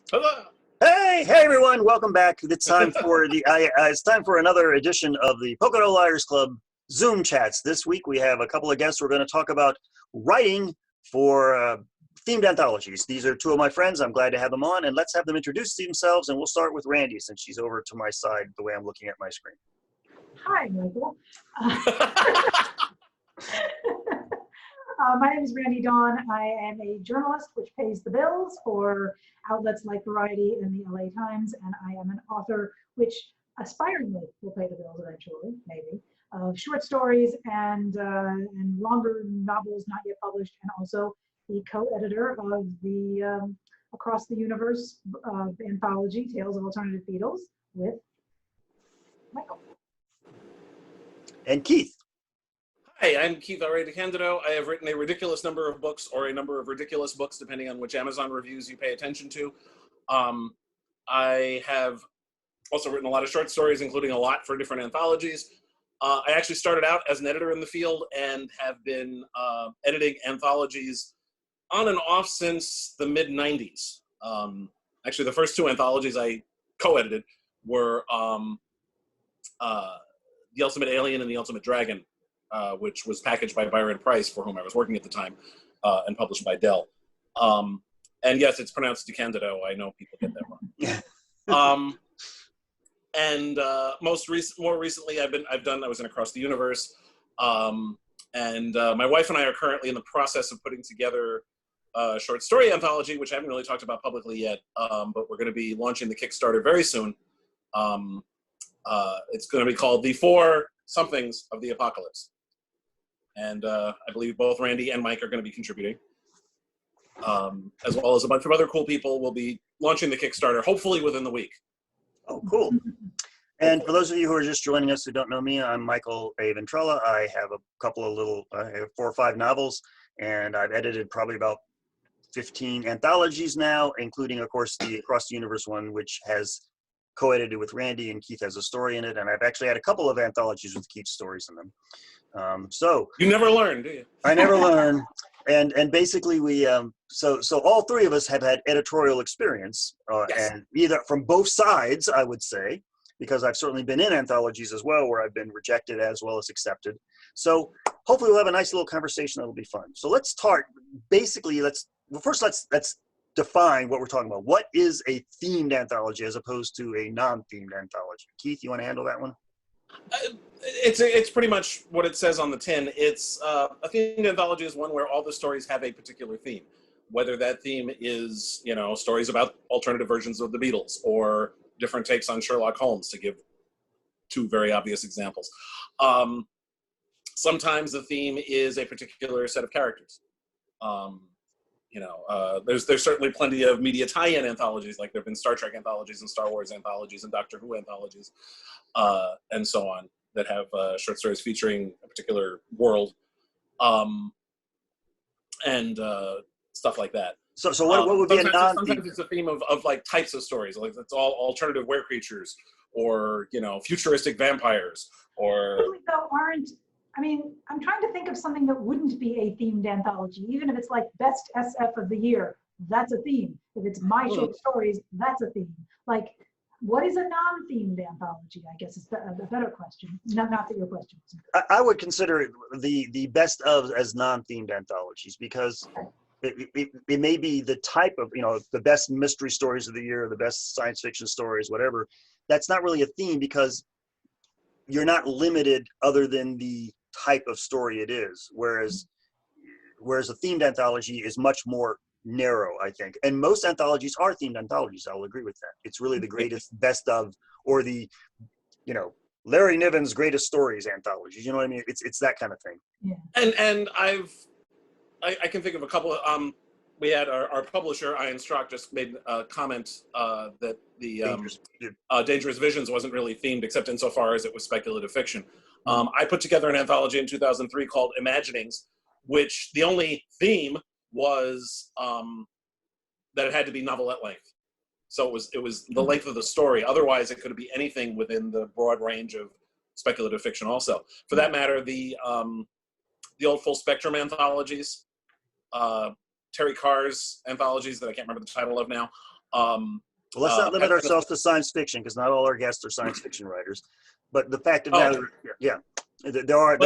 Hello. Hey everyone! Welcome back. It's time for it's time for another edition of the Pocono Liars Club Zoom chats. This week we have a couple of guests. We're going to talk about writing for themed anthologies. These are two of my friends. I'm glad to have them on, and let's have them introduce themselves. And we'll start with Randee, since she's over to my side the way I'm looking at my screen. Hi, Michael. My name is Randee Dawn. I am a journalist which pays the bills for outlets like Variety and the LA Times, and I am an author which aspiringly will pay the bills eventually, maybe, of short stories and longer novels not yet published, and also the co-editor of the Across the Universe anthology, Tales of Alternative Beatles, with Michael. And Keith. Hi, I'm Keith DeCandido. I have written a ridiculous number of books, or a number of ridiculous books, depending on which Amazon reviews you pay attention to. I have also written a lot of short stories, including a lot for different anthologies. I actually started out as an editor in the field and have been editing anthologies on and off since the mid-90s. Actually, the first two anthologies I co-edited were The Ultimate Alien and The Ultimate Dragon, which was packaged by Byron Price, for whom I was working at the time, and published by Dell. And yes, it's pronounced DeCandido. I know people get that wrong. And more recently, I was in Across the Universe, and my wife and I are currently in the process of putting together a short story anthology, which I haven't really talked about publicly yet, but we're going to be launching the Kickstarter very soon. It's going to be called The Four Somethings of the Apocalypse. And I believe both Randee and Mike are going to be contributing, as well as a bunch of other cool people. Will be launching the Kickstarter, hopefully within the week. Oh, cool. And for those of you who are just joining us who don't know me, I'm Michael A. Ventrella. I have a couple of I have 4 or 5 novels, and I've edited probably about 15 anthologies now, including, of course, the Across the Universe one, which has co-edited with Randee, and Keith has a story in it. And I've actually had a couple of anthologies with Keith's stories in them. So you never learn, do you? I never learn. And basically we so all 3 of us have had editorial experience, Yes. and either from both sides, I would say, because I've certainly been in anthologies as well where I've been rejected as well as accepted. So hopefully we'll have a nice little conversation that'll be fun. So let's start. Basically, let's define what we're talking about. What is a themed anthology as opposed to a non-themed anthology? Keith, you want to handle that one? It's pretty much what it says on the tin. It's a themed anthology is one where all the stories have a particular theme, whether that theme is, stories about alternative versions of the Beatles or different takes on Sherlock Holmes, to give 2 very obvious examples. Sometimes the theme is a particular set of characters. There's certainly plenty of media tie-in anthologies, like there have been Star Trek anthologies and Star Wars anthologies and Doctor Who anthologies, and so on, that have short stories featuring a particular world, and stuff like that. So what would be a non-themed? Sometimes it's a theme of like types of stories, like it's all alternative were creatures, or futuristic vampires, or. Though I'm trying to think of something that wouldn't be a themed anthology, even if it's like best SF of the year, that's a theme. If it's my short stories, that's a theme. Like, what is a non-themed anthology, I guess is a better question. Not that your question was. I would consider the best of as non-themed anthologies, because it may be the type of, the best mystery stories of the year, the best science fiction stories, whatever. That's not really a theme, because you're not limited other than the type of story it is. Whereas a themed anthology is much more narrow, I think. And most anthologies are themed anthologies. I'll agree with that. It's really the greatest best of, or the, Larry Niven's greatest stories anthologies. You know what I mean? It's that kind of thing. Yeah. And I can think of a couple of, we had our publisher, Ian Strock, just made a comment that the Dangerous Visions wasn't really themed, except insofar as it was speculative fiction. I put together an anthology in 2003 called Imaginings, which the only theme was that it had to be novelette length. So it was the length of the story. Otherwise, it could be anything within the broad range of speculative fiction also. For that matter, the old Full Spectrum anthologies Terry Carr's anthologies that I can't remember the title of now. Well, let's not limit ourselves to science fiction, because not all our guests are science fiction writers. But the fact of the matter, yeah, there are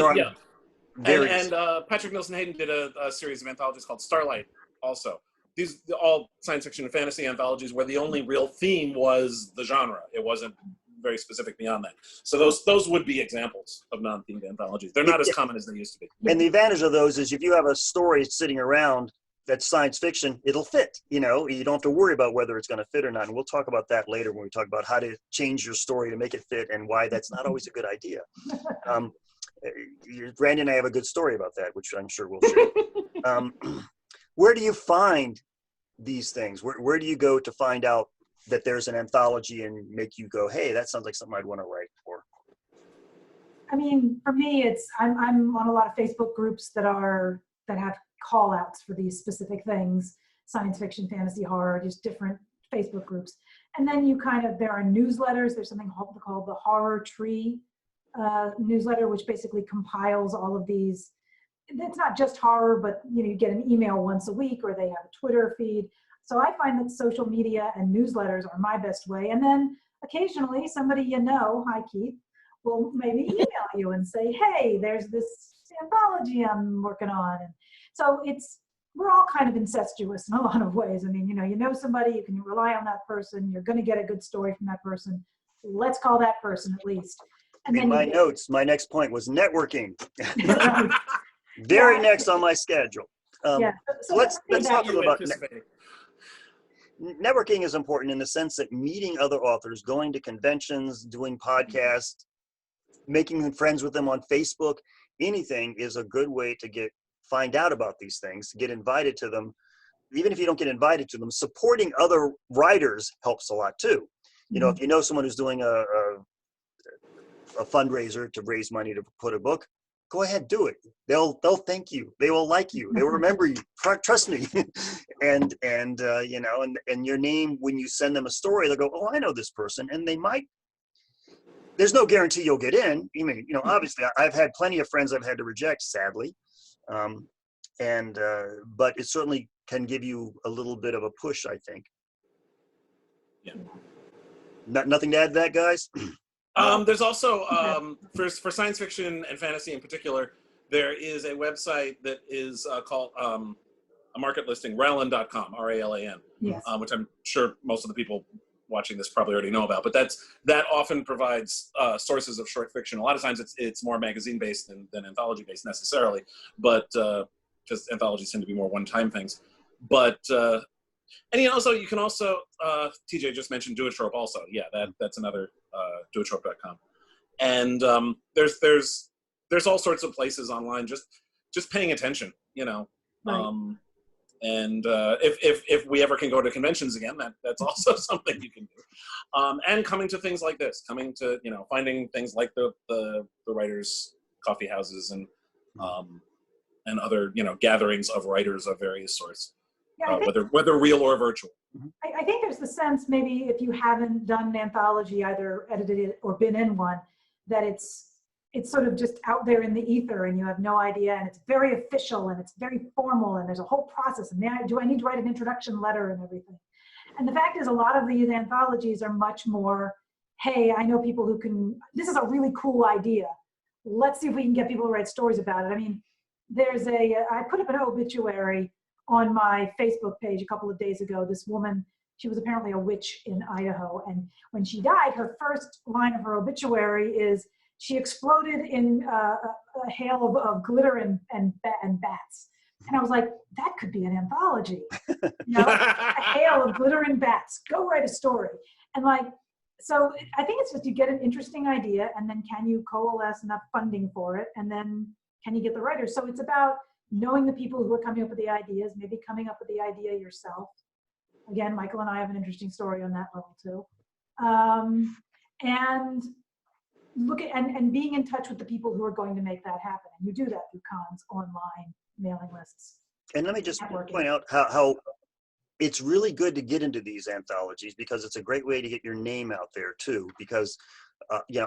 various. And Patrick Nielsen Hayden did a series of anthologies called Starlight also. These all science fiction and fantasy anthologies where the only real theme was the genre. It wasn't very specific beyond that. So those would be examples of non-themed anthologies. They're not as common as they used to be. And the advantage of those is if you have a story sitting around that's science fiction, it'll fit. You don't have to worry about whether it's going to fit or not. And we'll talk about that later when we talk about how to change your story to make it fit and why that's not always a good idea. Randee and I have a good story about that, which I'm sure we'll share. Where do you find these things? Where do you go to find out that there's an anthology and make you go, hey, that sounds like something I'd want to write for? I mean, for me, I'm on a lot of Facebook groups that have call outs for these specific things, science fiction, fantasy, horror, just different Facebook groups. And then there are newsletters. There's something called the Horror Tree newsletter, which basically compiles all of these. It's not just horror, but you get an email once a week, or they have a Twitter feed. So I find that social media and newsletters are my best way. And then occasionally somebody hi Keith, will maybe email you and say, hey, there's this anthology I'm working on. And so we're all kind of incestuous in a lot of ways. I mean, you know somebody, you can rely on that person, you're going to get a good story from that person. Let's call that person at least. And in my notes, my next point was networking. Very next on my schedule. So let's talk about networking. Is important in the sense that meeting other authors, going to conventions, doing podcasts, making friends with them on Facebook, anything is a good way to find out about these things, get invited to them. Even if you don't get invited to them, supporting other writers helps a lot too. If you know someone who's doing a fundraiser to raise money to put a book, go ahead, do it. They'll thank you. They will like you. They will remember you. Trust me. and your name, when you send them a story, they'll go, oh, I know this person. And they might. There's no guarantee you'll get in. Obviously, I've had plenty of friends I've had to reject, sadly. But it certainly can give you a little bit of a push, I think. Yeah. Nothing to add to that, guys? There's also, for science fiction and fantasy in particular, there is a website that is called a market listing, Ralan.com, R-A-L-A-N, yes. Which I'm sure most of the people watching this probably already know about. But that often provides sources of short fiction. A lot of times it's more magazine-based than anthology-based necessarily, but because anthologies tend to be more one-time things. But and you can also TJ just mentioned Duotrope also. Yeah, that's another Duotrope.com. And there's all sorts of places online just paying attention, Right. And if we ever can go to conventions again, that's also something you can do. And coming to things like this, finding things like the writers' coffee houses and other gatherings of writers of various sorts. Yeah, whether real or virtual. I think there's the sense, maybe if you haven't done an anthology, either edited it or been in one, that it's sort of just out there in the ether and you have no idea, and it's very official and it's very formal and there's a whole process. And do I need to write an introduction letter and everything? And the fact is, a lot of these anthologies are much more, hey, I know people who can, this is a really cool idea. Let's see if we can get people to write stories about it. I mean, I put up an obituary on my Facebook page a couple of days ago. This woman, she was apparently a witch in Idaho. And when she died, her first line of her obituary is, she exploded in a hail of glitter and bats. And I was like, that could be an anthology. A hail of glitter and bats. Go write a story. And so I think it's just you get an interesting idea, and then can you coalesce enough funding for it? And then can you get the writers? So it's about knowing the people who are coming up with the ideas, maybe coming up with the idea yourself. Again, Michael and I have an interesting story on that level too. And look at and being in touch with the people who are going to make that happen. And you do that through cons, online, mailing lists. And let me just point out how it's really good to get into these anthologies because it's a great way to get your name out there too. Because,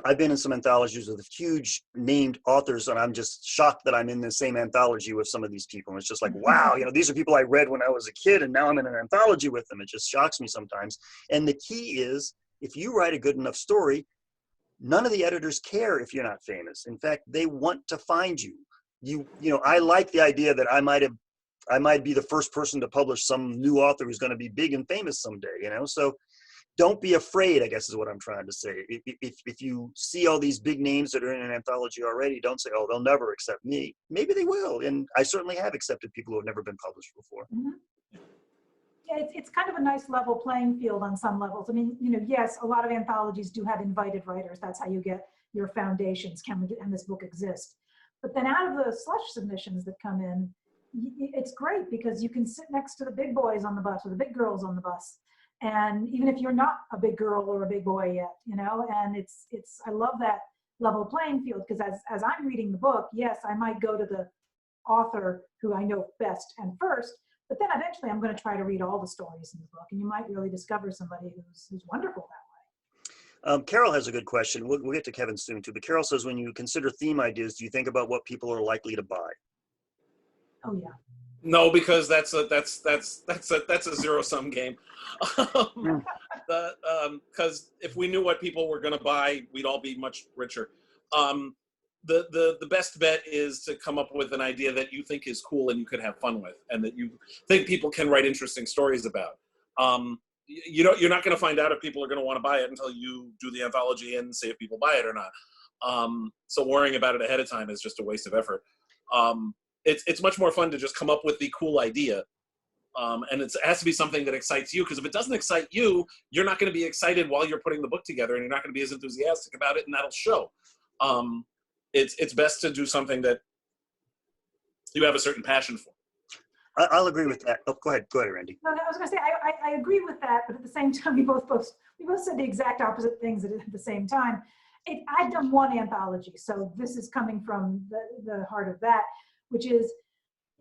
I've been in some anthologies with huge named authors, and I'm just shocked that I'm in the same anthology with some of these people. And it's just like, wow, these are people I read when I was a kid, and now I'm in an anthology with them. It just shocks me sometimes. And the key is, if you write a good enough story, none of the editors care if you're not famous. In fact, they want to find you. I like the idea that I might be the first person to publish some new author who's going to be big and famous someday, So don't be afraid, I guess is what I'm trying to say. If you see all these big names that are in an anthology already, don't say, oh, they'll never accept me. Maybe they will. And I certainly have accepted people who have never been published before. Mm-hmm. Yeah, it's kind of a nice level playing field on some levels. I mean, yes, a lot of anthologies do have invited writers. That's how you get your foundations. Can this book exist? But then out of the slush submissions that come in, it's great because you can sit next to the big boys on the bus or the big girls on the bus. And even if you're not a big girl or a big boy yet, and I love that level playing field because as I'm reading the book, yes, I might go to the author who I know best and first, but then eventually I'm going to try to read all the stories in the book, and you might really discover somebody who's wonderful that way. Carol has a good question. We'll get to Kevin soon too, but Carol says, when you consider theme ideas, do you think about what people are likely to buy? Oh yeah. No, because that's a zero-sum game. Because if we knew what people were going to buy, we'd all be much richer. The best bet is to come up with an idea that you think is cool and you could have fun with, and that you think people can write interesting stories about. You're not going to find out if people are going to want to buy it until you do the anthology and see if people buy it or not. So worrying about it ahead of time is just a waste of effort. It's much more fun to just come up with the cool idea. And it has to be something that excites you, because if it doesn't excite you, you're not going to be excited while you're putting the book together, and you're not going to be as enthusiastic about it, and that'll show. It's best to do something that you have a certain passion for. I'll agree with that. Oh, go ahead, Randee. No, I was going to say, I agree with that, but at the same time, we both said the exact opposite things at the same time. I've done one anthology, so this is coming from the heart of that, which is,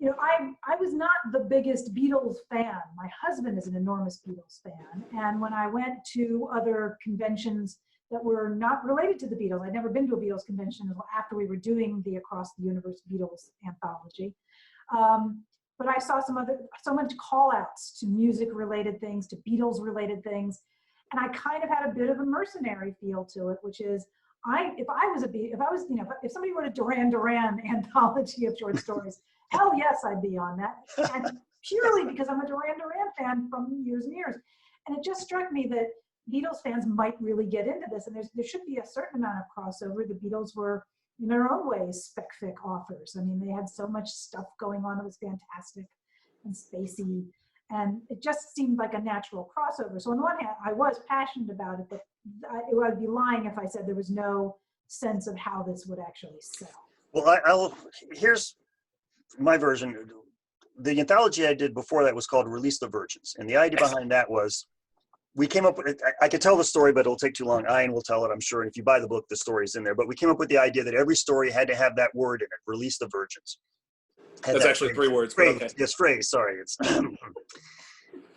I was not the biggest Beatles fan. My husband is an enormous Beatles fan. And when I went to other conventions that were not related to the Beatles, I'd never been to a Beatles convention until after we were doing the Across the Universe Beatles anthology. But I saw so much call outs to music related things, to Beatles related things. And I kind of had a bit of a mercenary feel to it, which is, if somebody wrote a Duran Duran anthology of short stories, hell yes, I'd be on that. And purely because I'm a Duran Duran fan from years and years. And it just struck me that Beatles fans might really get into this. And there should be a certain amount of crossover. The Beatles were, in their own ways, spec-fic authors. I mean, they had so much stuff going on that was fantastic and spacey. And it just seemed like a natural crossover. So on the one hand, I was passionate about it, but I'd be lying if I said there was no sense of how this would actually sell. Well, here's my version. The anthology I did before that was called Release the Virgins. And the idea behind that was, we came up with, I could tell the story, but it'll take too long. Ian will tell it, I'm sure. And if you buy the book, the story's in there. But we came up with the idea that every story had to have that word in it, Release the Virgins. That's actually 3 words. Phrase, okay. Yes, phrase, sorry. It's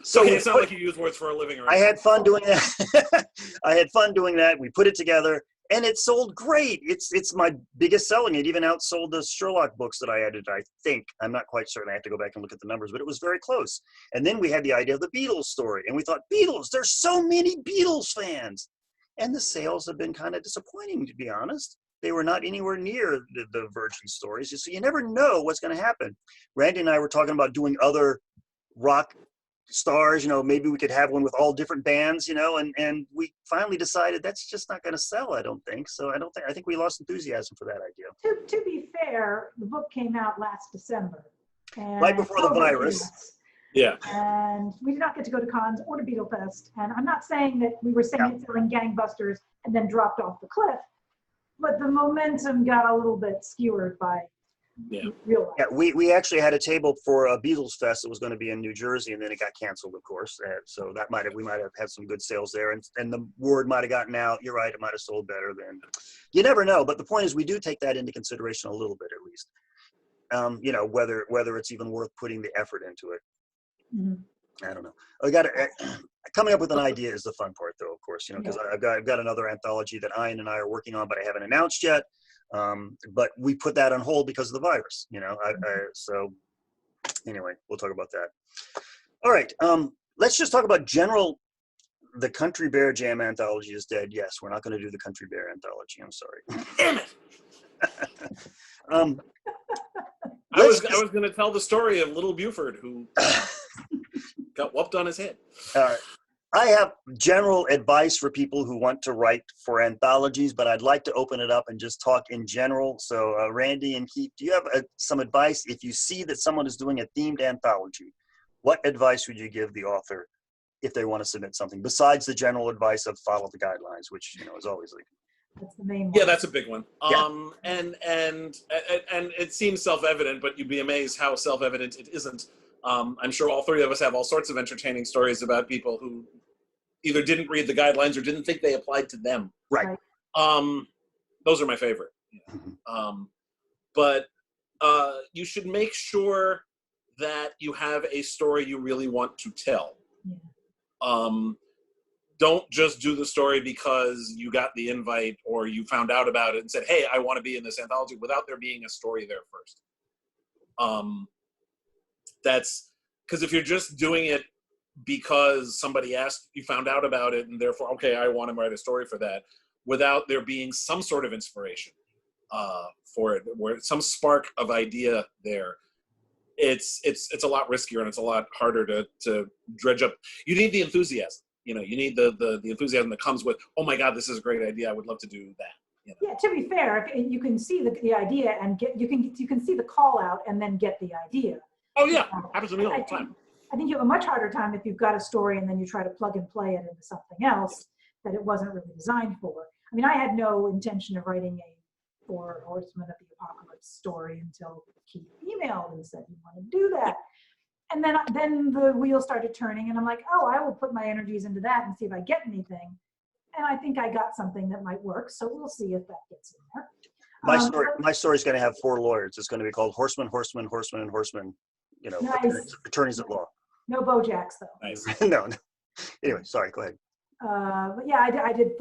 So it's not like you use words for a living. I had fun doing that. We put it together, and it sold great. It's my biggest selling. It even outsold the Sherlock books that I edited, I think. I'm not quite certain. I have to go back and look at the numbers, but it was very close. And then we had the idea of the Beatles story, and we thought, Beatles, there's so many Beatles fans. And the sales have been kind of disappointing, to be honest. They were not anywhere near the Virgin stories. So you never know what's going to happen. Randee and I were talking about doing other rock stars, maybe we could have one with all different bands, and we finally decided that's just not going to sell, I don't think. So I think we lost enthusiasm for that idea. To be fair, the book came out last December. And right before the virus. Yeah. And we did not get to go to cons or to Beatle Fest. And I'm not saying that we were selling gangbusters and then dropped off the cliff, but the momentum got a little bit skewered by real life. Yeah, we actually had a table for a Beatles Fest that was going to be in New Jersey, and then it got canceled, of course. So we might have had some good sales there, and the word might have gotten out. You're right, it might have sold better then. You never know, but the point is we do take that into consideration a little bit, at least. Whether it's even worth putting the effort into it. Mm-hmm. I don't know. I got coming up with an idea is the fun part, though. Of course, because I've got another anthology that Ian and I are working on, but I haven't announced yet. But we put that on hold because of the virus. So anyway, we'll talk about that. All right. Let's just talk about general. The Country Bear Jam anthology is dead. Yes, we're not going to do the Country Bear anthology. I'm sorry. Damn it. I was going to tell the story of Little Buford who got whooped on his head. I have general advice for people who want to write for anthologies, but I'd like to open it up and just talk in general. So, Randee and Keith, do you have some advice if you see that someone is doing a themed anthology? What advice would you give the author if they want to submit something besides the general advice of follow the guidelines, which is always like. That's the main one. Yeah, that's a big one. Yeah. And it seems self-evident, but you'd be amazed how self-evident it isn't. I'm sure all three of us have all sorts of entertaining stories about people who either didn't read the guidelines or didn't think they applied to them. Right. Those are my favorite. But you should make sure that you have a story you really want to tell. Yeah. Don't just do the story because you got the invite or you found out about it and said, hey, I want to be in this anthology, without there being a story there first. That's because if you're just doing it because somebody asked, you found out about it, and therefore, okay, I want to write a story for that, without there being some sort of inspiration for it, where some spark of idea there, it's a lot riskier and it's a lot harder to dredge up. You need the enthusiasm. You need the enthusiasm that comes with, oh my God, this is a great idea. I would love to do that. Yeah, to be fair, if you can see the idea and you can see the call out and then get the idea. Oh yeah, happens to me all the time. I think you have a much harder time if you've got a story and then you try to plug and play it into something else that it wasn't really designed for. I mean, I had no intention of writing a Four Horsemen of the Apocalypse story until Keith emailed and said, you want to do that? And then the wheel started turning and I'm like, oh, I will put my energies into that and see if I get anything. And I think I got something that might work. So we'll see if that gets in there. My story is going to have 4 lawyers. It's going to be called Horseman, Horseman, Horseman, and Horseman. Nice. Attorneys at law. No Bojacks though. Nice. No. Anyway, sorry. Go ahead. But yeah, I did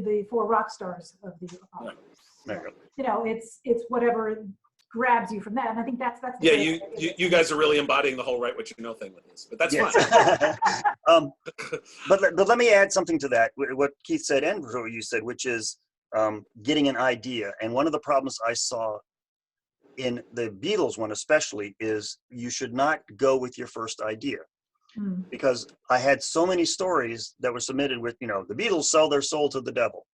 the 4 rock stars of the apocalypse. There you go. It's whatever grabs you from that, and I think that's yeah. You guys are really embodying the whole write what you know thing with this, but that's fine. But let me add something to that. What Keith said and what you said, which is getting an idea. And one of the problems I saw in the Beatles one especially is you should not go with your first idea. Because I had so many stories that were submitted with, the Beatles sell their soul to the devil.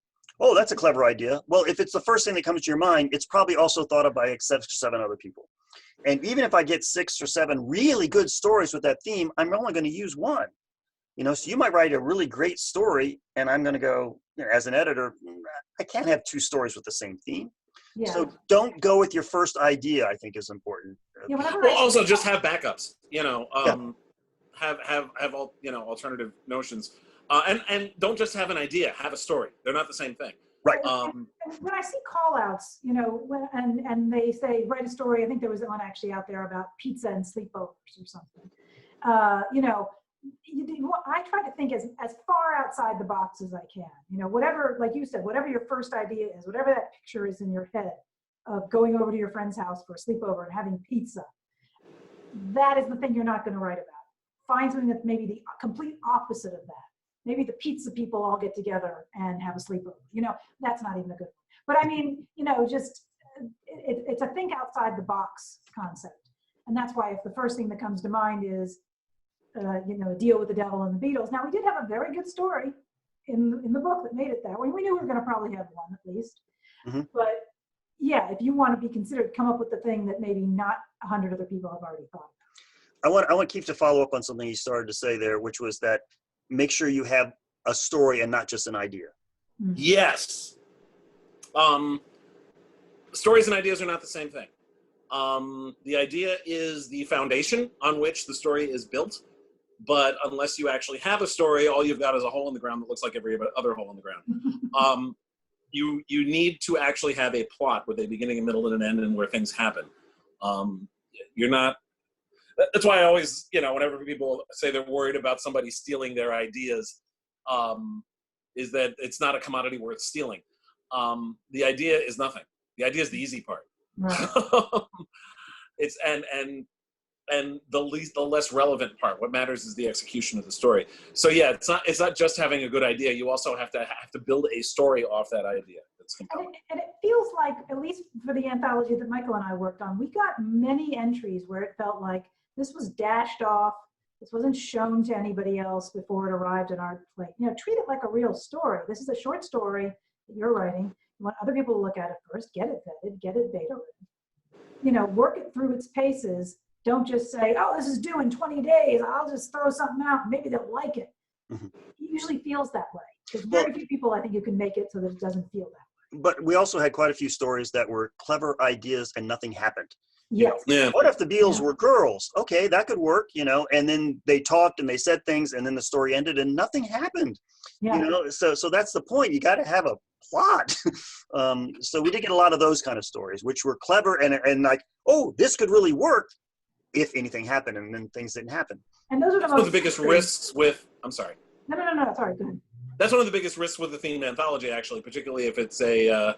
Oh, that's a clever idea. Well, if it's the first thing that comes to your mind, it's probably also thought of by 6 or 7 other people. And even if I get 6 or 7 really good stories with that theme, I'm only going to use one. So you might write a really great story, and I'm going to go, as an editor, I can't have 2 stories with the same theme. Yeah. So don't go with your first idea, I think is important. Yeah, well, also just have backups, have all, alternative notions. And don't just have an idea, have a story. They're not the same thing. Right. When I see call outs, and they say, write a story, I think there was one actually out there about pizza and sleepovers or something. I try to think as far outside the box as I can. Whatever, like you said, whatever your first idea is, whatever that picture is in your head of going over to your friend's house for a sleepover and having pizza, that is the thing you're not going to write about. Find something that's maybe the complete opposite of that. Maybe the pizza people all get together and have a sleepover. That's not even a good one. But I mean, just it's a think outside the box concept. And that's why if the first thing that comes to mind is, Deal with the Devil and the Beatles. Now, we did have a very good story in the book that made it that way. We knew we were going to probably have one at least. Mm-hmm. But yeah, if you want to be considered, come up with the thing that maybe not 100 other people have already thought about. I want Keith to follow up on something he started to say there, which was that make sure you have a story and not just an idea. Mm-hmm. Yes. Stories and ideas are not the same thing. The idea is the foundation on which the story is built, but unless you actually have a story, all you've got is a hole in the ground that looks like every other hole in the ground. You need to actually have a plot with a beginning, a middle, and an end, and where things happen. You're not. that's why I always, whenever people say they're worried about somebody stealing their ideas, is that it's not a commodity worth stealing. The idea is nothing. The idea is the easy part. Right. It's and the less relevant part. What matters is the execution of the story. So yeah, it's not just having a good idea. You also have to build a story off that idea that's compelling. And it feels like, at least for the anthology that Michael and I worked on, we got many entries where it felt like this was dashed off. This wasn't shown to anybody else before it arrived in our plate. Treat it like a real story. This is a short story that you're writing. You want other people to look at it first, get it vetted, get it beta written. Work it through its paces. Don't just say, oh, this is due in 20 days. I'll just throw something out. Maybe they'll like it. Mm-hmm. It usually feels that way. There's very few people, I think, you can make it so that it doesn't feel that way. But we also had quite a few stories that were clever ideas and nothing happened. Yes. Yeah. What if the Beatles were girls? Okay, that could work, and then they talked and they said things and then the story ended and nothing happened. Yeah. So that's the point. You got to have a plot. So we did get a lot of those kind of stories, which were clever and like, oh, this could really work if anything happened, and then things didn't happen. And those are one of the biggest risks with, I'm sorry. No, sorry, go ahead. That's one of the biggest risks with the themed anthology, actually, particularly if it's a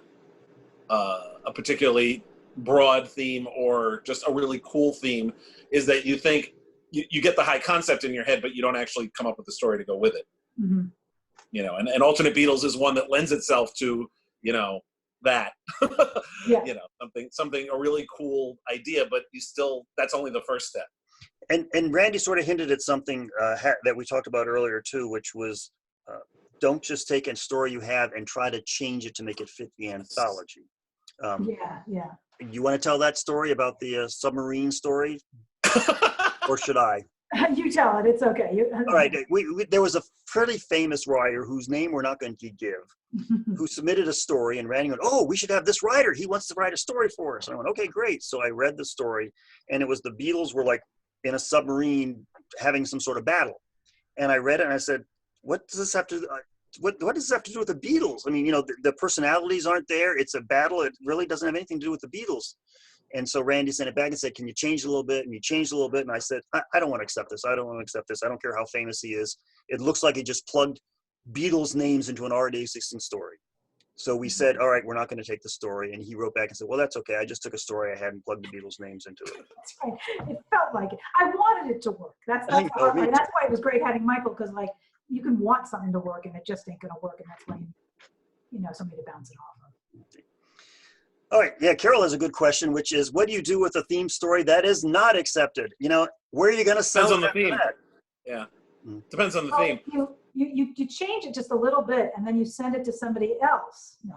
particularly broad theme or just a really cool theme, is that you think you get the high concept in your head, but you don't actually come up with the story to go with it. Mm-hmm. And Alternate Beatles is one that lends itself to, that, Yeah. something, a really cool idea, but that's only the first step. And Randee sort of hinted at something that we talked about earlier too, which was don't just take a story you have and try to change it to make it fit the anthology. Yeah. You want to tell that story about the submarine story, or should I? You tell it. It's okay. All right. There was a pretty famous writer whose name we're not going to give, who submitted a story, and Randee went, oh, we should have this writer. He wants to write a story for us. And I went, okay, great. So I read the story, and it was the Beatles were like in a submarine having some sort of battle. And I read it, and I said, what does this have to what does this have to do with the Beatles? I mean, the personalities aren't there. It's a battle. It really doesn't have anything to do with the Beatles. And so Randee sent it back and said, can you change it a little bit? And he changed a little bit. And I said, I don't want to accept this. I don't want to accept this. I don't care how famous he is. It looks like he just plugged Beatles names into an already existing story. So we said, all right, we're not going to take the story. And he wrote back and said, well, that's okay. I just took a story I had and plugged the Beatles names into it. That's right. It felt like it. I wanted it to work. That's the hard part. That's why it was great having Michael, because you can want something to work and it just ain't going to work. And that's why you somebody to bounce it off of. All right. Yeah. Carol has a good question, which is, what do you do with a theme story that is not accepted? Where are you going to sell it? Depends on the theme. That? Yeah. Depends on the theme. You change it just a little bit and then you send it to somebody else. No,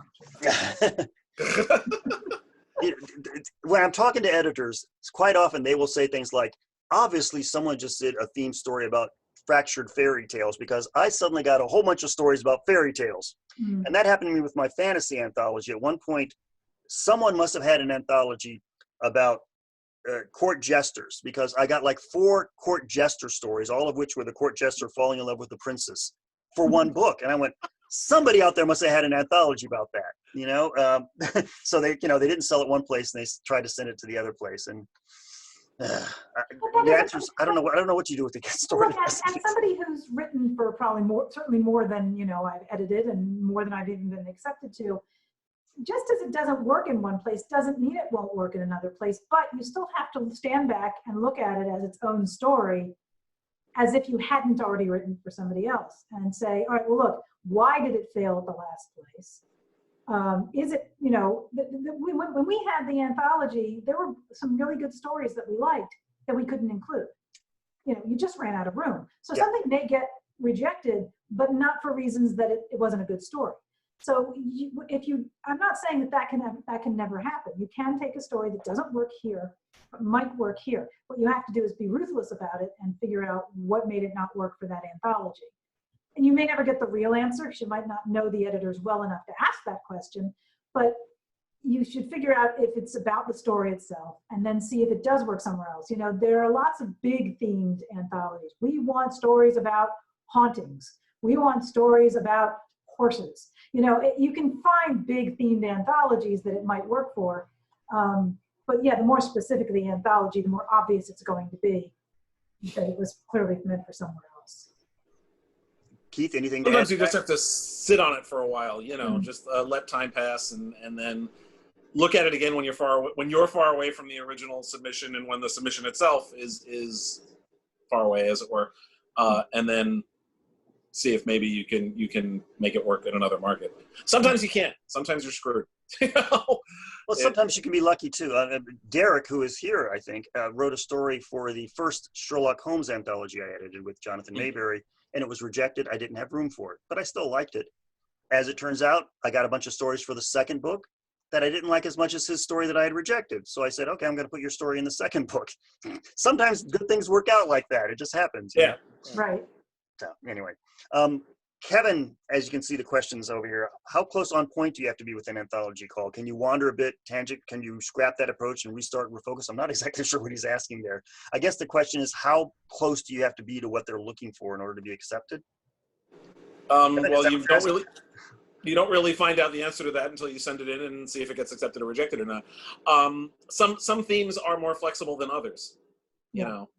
when I'm talking to editors, quite often they will say things like, obviously someone just did a theme story about fractured fairy tales, because I suddenly got a whole bunch of stories about fairy tales. And that happened to me with my fantasy anthology. At one point, someone must have had an anthology about court jesters, because I got like 4 court jester stories, all of which were the court jester falling in love with the princess for one book. And I went, somebody out there must have had an anthology about that, so they didn't sell it one place and they tried to send it to the other place. And the answer is, I don't know what you do with the story. Well, as somebody who's written for certainly more than I've edited, and more than I've even been accepted to, just as it doesn't work in one place doesn't mean it won't work in another place, but you still have to stand back and look at it as its own story, as if you hadn't already written for somebody else, and say, all right, well, look, why did it fail at the last place? Is it, when we had the anthology, there were some really good stories that we liked that we couldn't include. You just ran out of room. So something may get rejected, but not for reasons that it wasn't a good story. So I'm not saying that can never happen. You can take a story that doesn't work here, but might work here. What you have to do is be ruthless about it and figure out what made it not work for that anthology. And you may never get the real answer, because you might not know the editors well enough to ask that question, but you should figure out if it's about the story itself, and then see if it does work somewhere else. There are lots of big themed anthologies. We want stories about hauntings. We want stories about horses. You can find big themed anthologies that it might work for. But yeah, the more specific the anthology, the more obvious it's going to be. that it was clearly meant for somewhere else. Keith, anything to add? Sometimes you just have to sit on it for a while, you know, just let time pass and then look at it again when you're far away from the original submission and when the submission itself is far away, as it were, and then see if maybe you can make it work in another market. Sometimes you can't. Sometimes you're screwed. You know? Well, sometimes you can be lucky too. Derek, who is here, I think, wrote a story for the first Sherlock Holmes anthology I edited with Jonathan Mayberry, and it was rejected. I didn't have room for it, but I still liked it. As it turns out, I got a bunch of stories for the second book that I didn't like as much as his story that I had rejected. So I said, okay, I'm going to put your story in the second book. Sometimes good things work out like that. It just happens. Yeah. Right. So anyway, Kevin, as you can see the questions over here, how close on point do you have to be with an anthology call? Can you wander a bit tangent? Can you scrap that approach and restart and refocus? I'm not exactly sure what he's asking there. I guess the question is, how close do you have to be to what they're looking for in order to be accepted? Well, you don't really find out the answer to that until you send it in and see if it gets accepted or rejected or not. Some themes are more flexible than others. You know,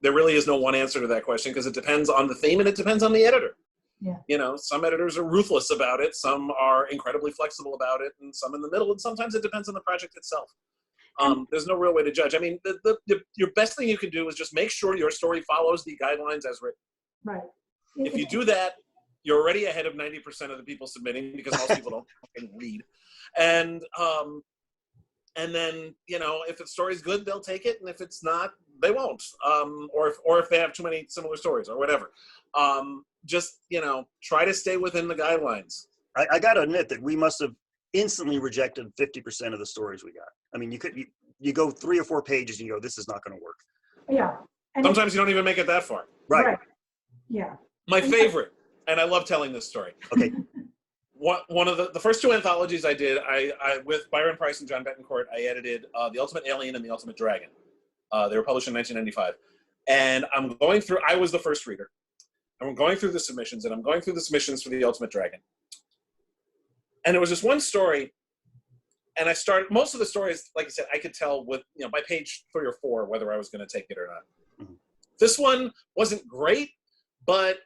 there really is no one answer to that question because it depends on the theme and it depends on the editor. Yeah. You know, some editors are ruthless about it, some are incredibly flexible about it, and some in the middle, and sometimes it depends on the project itself. There's no real way to judge. I mean, your best thing you can do is just make sure your story follows the guidelines as written. Right. If you do that, you're already ahead of 90% of the people submitting because most people don't fucking read. And then, you know, if the story's good, they'll take it, and if it's not, they won't. Or if they have too many similar stories or whatever. Just, you know, try to stay within the guidelines. I got to admit that we must have instantly rejected 50% of the stories we got. I mean, you go 3 or 4 pages and you go, this is not going to work. Yeah. And sometimes you don't even make it that far. Right. Yeah. My favorite, and I love telling this story. Okay. One of the first 2 anthologies I did, I with Byron Price and John Betancourt, I edited The Ultimate Alien and The Ultimate Dragon. They were published in 1995. And I'm going through, I was the first reader. And I'm going through the submissions, and I'm going through the submissions for The Ultimate Dragon. And it was just one story, and I started, most of the stories, like I said, I could tell with, you know, by page 3 or 4 whether I was going to take it or not. Mm-hmm. This one wasn't great, but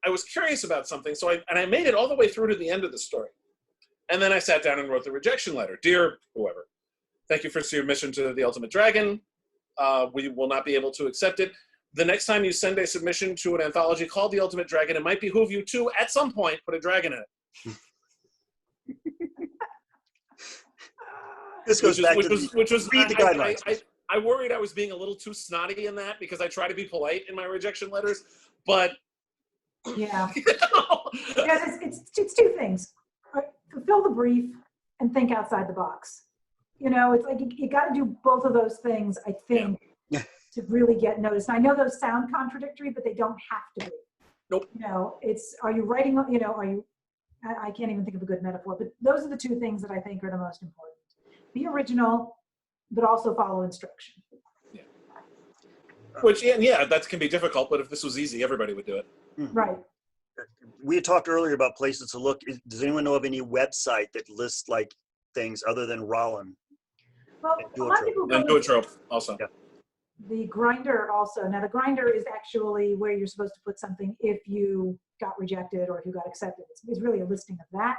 I was curious about something, so I made it all the way through to the end of the story. And then I sat down and wrote the rejection letter. Dear whoever, thank you for your submission to The Ultimate Dragon. We will not be able to accept it. The next time you send a submission to an anthology called The Ultimate Dragon, it might behoove you to, at some point, put a dragon in it. This goes back to read the guidelines. I worried I was being a little too snotty in that because I try to be polite in my rejection letters, but yeah, you know. Yeah, it's 2 things: fulfill the brief and think outside the box. You know, it's like you got to do both of those things, I think, to really get noticed. And I know those sound contradictory, but they don't have to be. Nope. You know, are you writing? You know, I can't even think of a good metaphor, but those are the 2 things that I think are the most important. Be original, but also follow instruction. Yeah. Which, yeah, that can be difficult, but if this was easy, everybody would do it. Right. We had talked earlier about places to look. Does anyone know of any website that lists like things other than Rollin? Well, a lot of people go and Duotrope also. Yeah. The Grinder also. Now, the Grinder is actually where you're supposed to put something if you got rejected or if you got accepted. It's really a listing of that.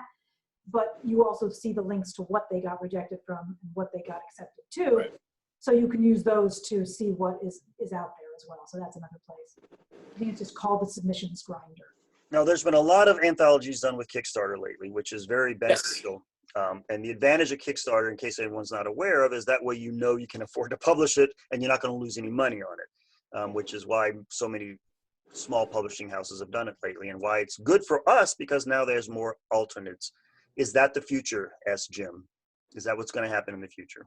But you also see the links to what they got rejected from and what they got accepted to. Right. So you can use those to see what is out there as well. So that's another place. I think it's just called the Submissions Grinder. Now, there's been a lot of anthologies done with Kickstarter lately, which is very beneficial. Yes. And the advantage of Kickstarter, in case anyone's not aware of, is that way you know you can afford to publish it and you're not going to lose any money on it, which is why so many small publishing houses have done it lately and why it's good for us because now there's more alternates. Is that the future? Asked Jim. Is that what's going to happen in the future?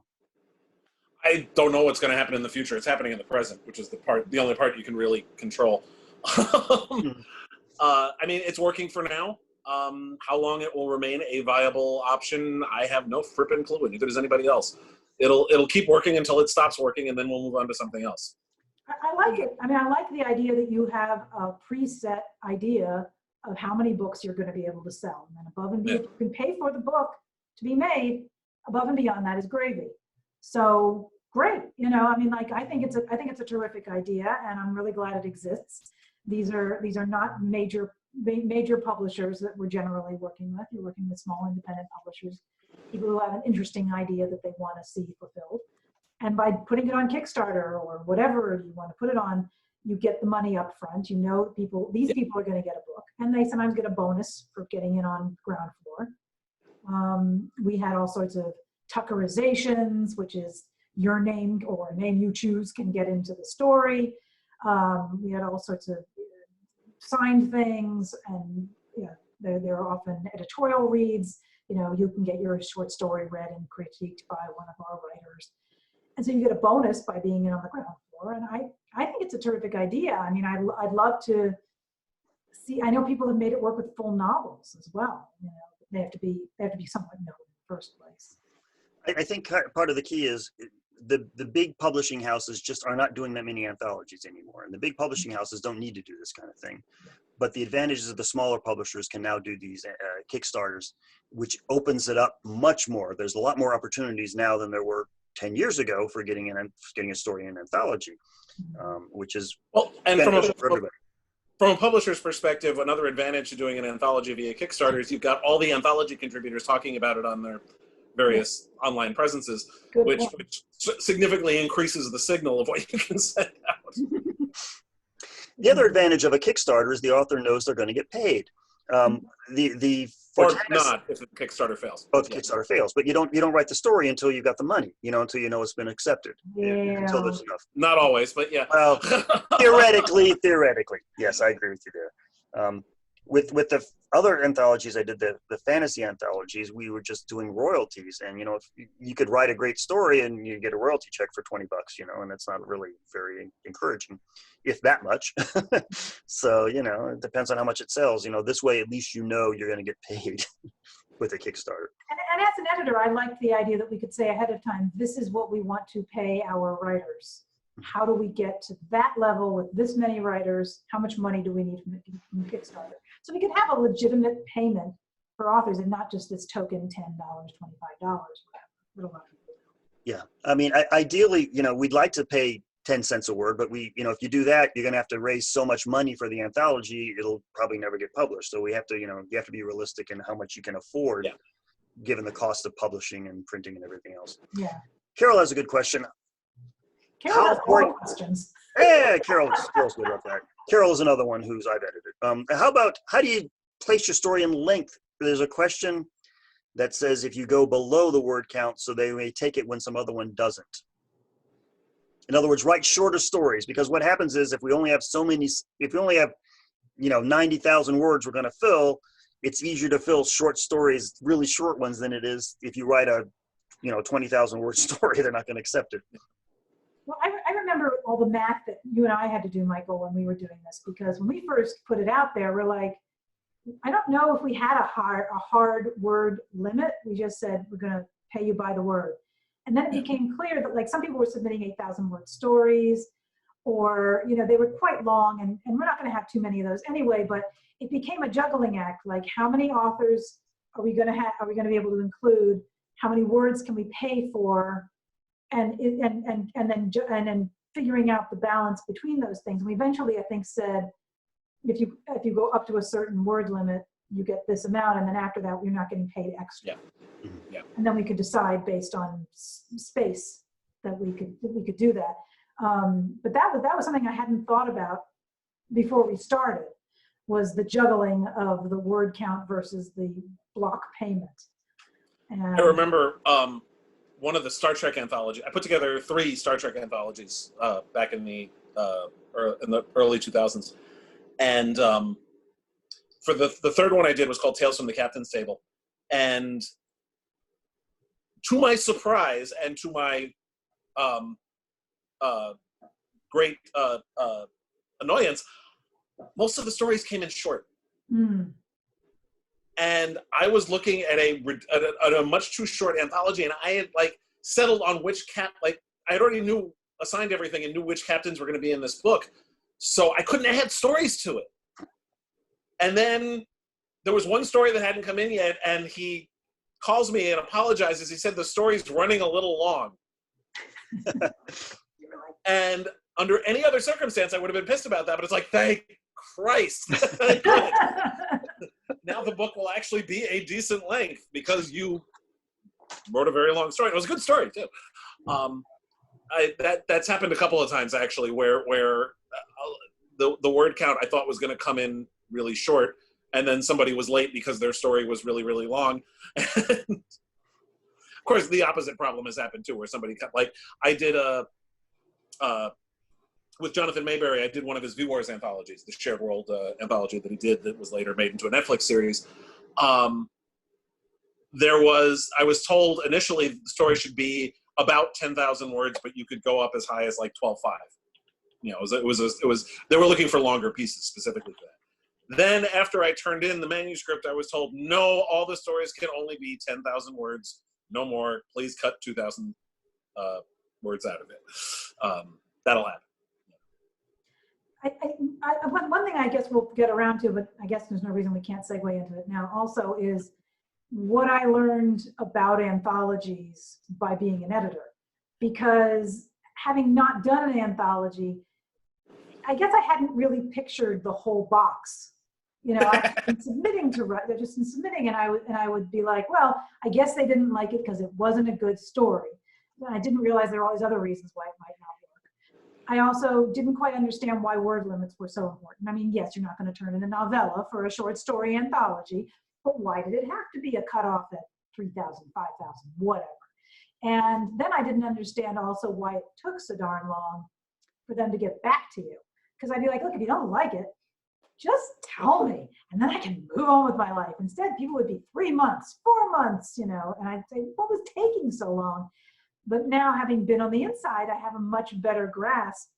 I don't know what's going to happen in the future. It's happening in the present, which is the only part you can really control. I mean, it's working for now. How long it will remain a viable option, I have no frippin' clue, and neither does anybody else. It'll keep working until it stops working, and then we'll move on to something else. I like it. I mean, I like the idea that you have a preset idea of how many books you're going to be able to sell. And then above and beyond, you can pay for the book to be made. Above and beyond that is gravy. So great. You know, I mean, like, I think it's a terrific idea, and I'm really glad it exists. These are not major publishers that we're generally working with. You're working with small independent publishers, people who have an interesting idea that they want to see fulfilled. And by putting it on Kickstarter or whatever you want to put it on, you get the money up front. You know, these people are going to get a book, and they sometimes get a bonus for getting in on ground floor. We had all sorts of Tuckerizations, which is your name or a name you choose can get into the story. We had all sorts of signed things, and there are often editorial reads. You know, you can get your short story read and critiqued by one of our writers. And so you get a bonus by being in on the ground floor. And I think it's a terrific idea. I mean, I'd love to see, I know people have made it work with full novels as well. You know, they have to be somewhat known in the first place. I think part of the key is the big publishing houses just are not doing that many anthologies anymore. And the big publishing houses don't need to do this kind of thing. But the advantages of the smaller publishers can now do these Kickstarters, which opens it up much more. There's a lot more opportunities now than there were 10 years ago for getting a story in an anthology, which is beneficial for everybody. From a publisher's perspective, another advantage to doing an anthology via Kickstarter is you've got all the anthology contributors talking about it on their various online presences, which significantly increases the signal of what you can send out. The other advantage of a Kickstarter is the author knows they're going to get paid. Or not if the Kickstarter fails. Oh, the Kickstarter fails, but you don't write the story until you got the money. You know, until you know it's been accepted. Yeah. Until there's enough. Not always, but yeah. Well, theoretically, yes, I agree with you there. With the other anthologies I did, the fantasy anthologies, we were just doing royalties, and you know, if you could write a great story and you get a royalty check for $20, you know, and it's not really very encouraging, if that much. So you know, it depends on how much it sells. You know, this way at least you know you're going to get paid with a Kickstarter. And as an editor, I like the idea that we could say ahead of time, this is what we want to pay our writers. How do we get to that level with this many writers? How much money do we need from Kickstarter? So we could have a legitimate payment for authors and not just this token $10, $25, whatever. Yeah, I mean, ideally, you know, we'd like to pay 10 cents a word, but you know, if you do that, you're going to have to raise so much money for the anthology, it'll probably never get published. So we have to, you know, you have to be realistic in how much you can afford, given the cost of publishing and printing and everything else. Yeah. Carol has a good question. Carol has all the questions. Yeah, Carol's good about that. Carol is another one who's I've edited. How do you place your story in length? There's a question that says if you go below the word count, so they may take it when some other one doesn't. In other words, write shorter stories, because what happens is if we only have 90,000 words we're going to fill, it's easier to fill short stories, really short ones, than it is if you write a 20,000 word story. They're not going to accept it. Well, I remember all the math that you and I had to do, Michael, when we were doing this, because when we first put it out there, we're like, I don't know if we had a hard word limit. We just said, we're going to pay you by the word. And then it became clear that, like, some people were submitting 8,000 word stories, or, you know, they were quite long, and we're not going to have too many of those anyway, but it became a juggling act. Like, how many authors are we going to have, are we going to be able to include? How many words can we pay for? And then figuring out the balance between those things. And we eventually, I think, said, if you go up to a certain word limit, you get this amount, and then after that, you're not getting paid extra. Yeah. And then we could decide based on space that we could do that. But that was something I hadn't thought about before we started, was the juggling of the word count versus the block payment. And I remember one of the Star Trek anthology. I put together 3 Star Trek anthologies back in the early 2000s, and for the third one I did was called Tales from the Captain's Table, and to my surprise and to my great annoyance, most of the stories came in short. And I was looking at a much too short anthology, and I had settled on which I had already assigned everything and knew which captains were going to be in this book, so I couldn't add stories to it. And then there was one story that hadn't come in yet, and he calls me and apologizes. He said the story's running a little long. And under any other circumstance, I would have been pissed about that. But it's like, thank Christ. Thank God. Now the book will actually be a decent length because you wrote a very long story. It was a good story too. That's happened a couple of times actually, where the word count I thought was going to come in really short, and then somebody was late because their story was really, really long. And of course, the opposite problem has happened too, where somebody like I did with Jonathan Mayberry, I did one of his V-Wars anthologies, the shared world anthology that he did that was later made into a Netflix series. I was told initially the story should be about 10,000 words, but you could go up as high as like 12.5. You know, it was they were looking for longer pieces specifically for that. Then after I turned in the manuscript, I was told, no, all the stories can only be 10,000 words, no more. Please cut 2,000 words out of it. That'll happen. One thing I guess we'll get around to, but I guess there's no reason we can't segue into it now also, is what I learned about anthologies by being an editor. Because having not done an anthology, I guess I hadn't really pictured the whole box. You know, I've been submitting to write, just in submitting, and I would be like, well, I guess they didn't like it because it wasn't a good story. And I didn't realize there were all these other reasons why it might not work. I also didn't quite understand why word limits were so important. I mean, yes, you're not going to turn in a novella for a short story anthology, but why did it have to be a cutoff at 3,000, 5,000, whatever? And then I didn't understand also why it took so darn long for them to get back to you. Because I'd be like, look, if you don't like it, just tell me, and then I can move on with my life. Instead, people would be 3 months, 4 months, you know, and I'd say, what was taking so long? But now, having been on the inside, I have a much better grasp